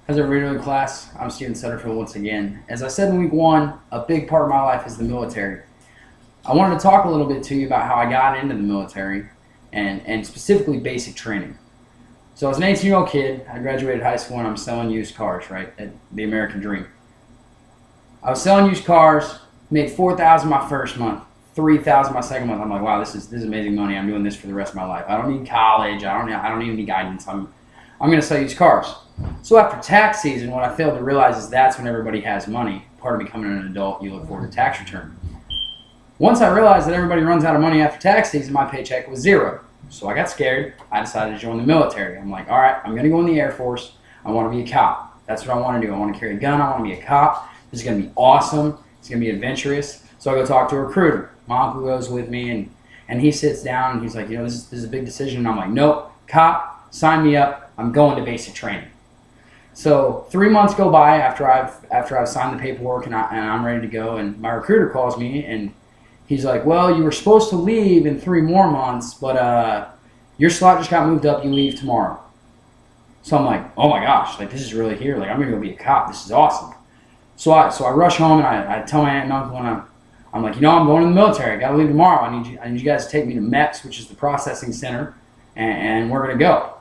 How's everybody doing, class? I'm Steven Sutterfield once again. As I said in week one, a big part of my life is the military. I wanted to talk a little bit to you about how I got into the military and specifically basic training. So I was an 18-year-old kid. I graduated high school and I'm selling used cars, right? At the American dream. I was selling used cars, made $4,000 my first month, $3,000 my second month. I'm like, wow, this is amazing money. I'm doing this for the rest of my life. I don't need college. I don't need any guidance. I'm going to sell used cars. So after tax season, what I failed to realize is that's when everybody has money. Part of becoming an adult, you look forward to tax return. Once I realized that everybody runs out of money after tax season, my paycheck was zero. So I got scared. I decided to join the military. I'm like, all right, I'm going to go in the Air Force. I want to be a cop. That's what I want to do. I want to carry a gun. I want to be a cop. This is going to be awesome. It's going to be adventurous. So I go talk to a recruiter. My uncle goes with me, and he sits down, and he's like, this is a big decision. And I'm like, nope, cop, sign me up. I'm going to basic training. So 3 months go by after I've signed the paperwork and I'm ready to go, and my recruiter calls me and he's like, well, you were supposed to leave in 3 more months, but your slot just got moved up. You leave tomorrow. So I'm like, oh my gosh, like this is really here. Like I'm gonna go be a cop. This is awesome. So I rush home and I tell my aunt and uncle, and I'm like, I'm going to the military. I gotta leave tomorrow. I need you guys to take me to MEPS, which is the processing center, and we're gonna go.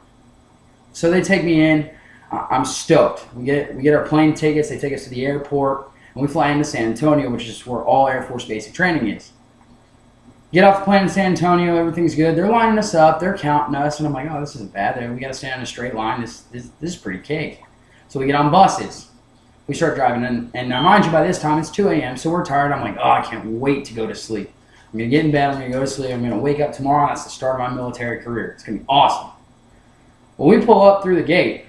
So they take me in. I'm stoked. We get our plane tickets. They take us to the airport, and we fly into San Antonio, which is where all Air Force basic training is. Get off the plane in San Antonio. Everything's good. They're lining us up. They're counting us, and I'm like, oh, this isn't bad. We got to stand in a straight line. This is pretty cake. So we get on buses. We start driving, and now mind you, by this time it's 2 a.m. So we're tired. I'm like, oh, I can't wait to go to sleep. I'm gonna get in bed. I'm gonna go to sleep. I'm gonna wake up tomorrow. That's the start of my military career. It's gonna be awesome. Well, we pull up through the gate,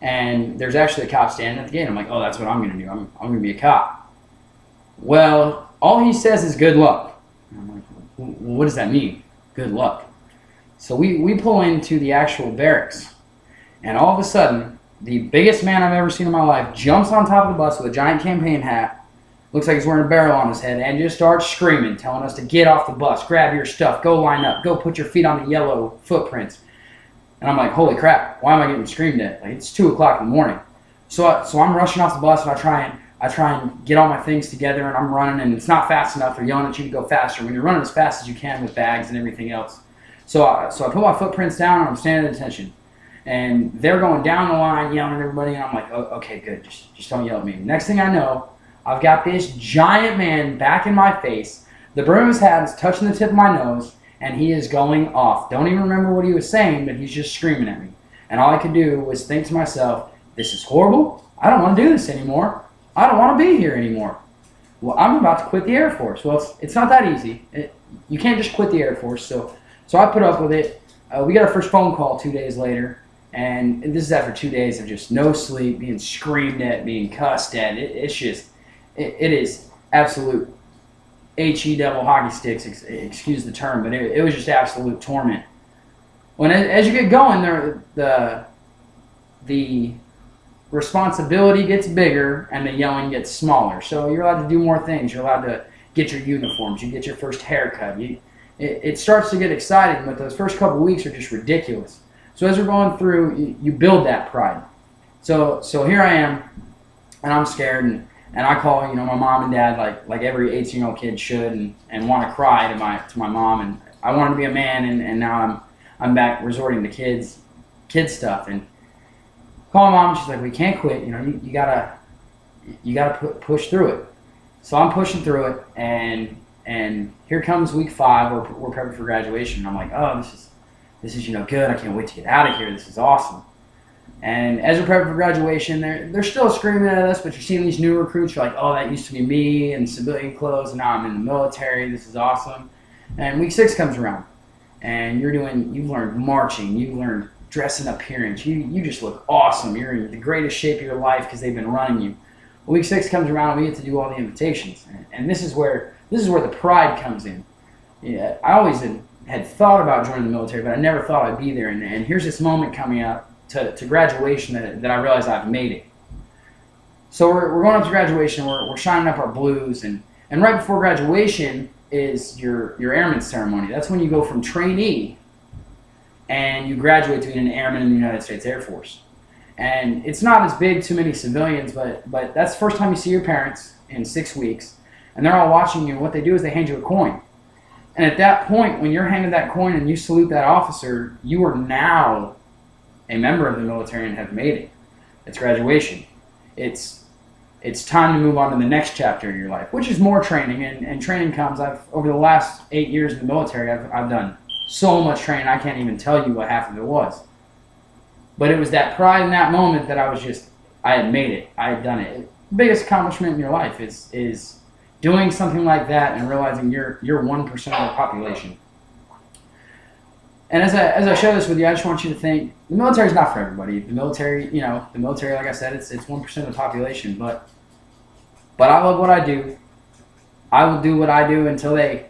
and there's actually a cop standing at the gate. I'm like, oh, that's what I'm going to do. I'm going to be a cop. Well, all he says is good luck. I'm like, what does that mean? Good luck. So we pull into the actual barracks, and all of a sudden, the biggest man I've ever seen in my life jumps on top of the bus with a giant campaign hat, looks like he's wearing a barrel on his head, and just starts screaming, telling us to get off the bus, grab your stuff, go line up, go put your feet on the yellow footprints. And I'm like, holy crap, why am I getting screamed at? Like, it's 2 o'clock in the morning. So I'm rushing off the bus, and I try and get all my things together, and I'm running, and it's not fast enough. They're yelling at you to go faster when you're running as fast as you can with bags and everything else. So I put my footprints down, and I'm standing at attention. And they're going down the line, yelling at everybody, and I'm like, oh, okay, good, just don't yell at me. Next thing I know, I've got this giant man back in my face. The brim of his hat is touching the tip of my nose, and he is going off. Don't even remember what he was saying, but he's just screaming at me. And all I could do was think to myself, this is horrible. I don't want to do this anymore. I don't want to be here anymore. Well, I'm about to quit the Air Force. Well, it's not that easy. You can't just quit the Air Force. So I put up with it. We got our first phone call 2 days later, and this is after 2 days of just no sleep, being screamed at, being cussed at. It is absolute HE devil hockey sticks, excuse the term, but it was just absolute torment. When as you get going, the responsibility gets bigger and the yelling gets smaller. So you're allowed to do more things. You're allowed to get your uniforms. You get your first haircut. It starts to get exciting, but those first couple weeks are just ridiculous. So as we're going through, you build that pride. So here I am, and I'm scared, and I call, my mom and dad like every 18-year-old kid should, and want to cry to my mom. And I wanted to be a man, and now I'm back resorting to kids stuff. And call my mom, and she's like, we can't quit. You gotta push through it. So I'm pushing through it, and here comes week 5. We're prepping for graduation. And I'm like, oh, this is good. I can't wait to get out of here. This is awesome. And as we're prepping for graduation, they're still screaming at us, but you're seeing these new recruits. You're like, oh, that used to be me in civilian clothes, and now I'm in the military. This is awesome. And week 6 comes around, and you've learned marching, you've learned dress and appearance. You just look awesome. You're in the greatest shape of your life because they've been running you. Well, week 6 comes around, and we get to do all the invitations, and this is where the pride comes in. Yeah, I always had thought about joining the military, but I never thought I'd be there. And here's this moment coming up to graduation that I realize I've made it. So we're going up to graduation. We're shining up our blues, and right before graduation is your airman ceremony. That's when you go from trainee and you graduate to being an airman in the United States Air Force. And it's not as big to many civilians, but that's the first time you see your parents in 6 weeks, and they're all watching you. And what they do is they hand you a coin. And at that point, when you're handed that coin and you salute that officer, you are now a member of the military and have made it. It's graduation. It's time to move on to the next chapter in your life, which is more training. And training comes. Over the last 8 years in the military, I've done so much training, I can't even tell you what half of it was. But it was that pride in that moment that I had made it. I had done it. The biggest accomplishment in your life is doing something like that and realizing you're 1% of the population. And as I share this with you, I just want you to think the military is not for everybody. The military, like I said, it's 1% of the population. But I love what I do. I will do what I do until they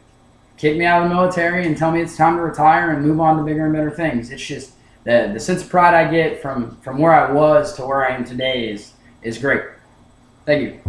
kick me out of the military and tell me it's time to retire and move on to bigger and better things. It's just the sense of pride I get from where I was to where I am today is great. Thank you.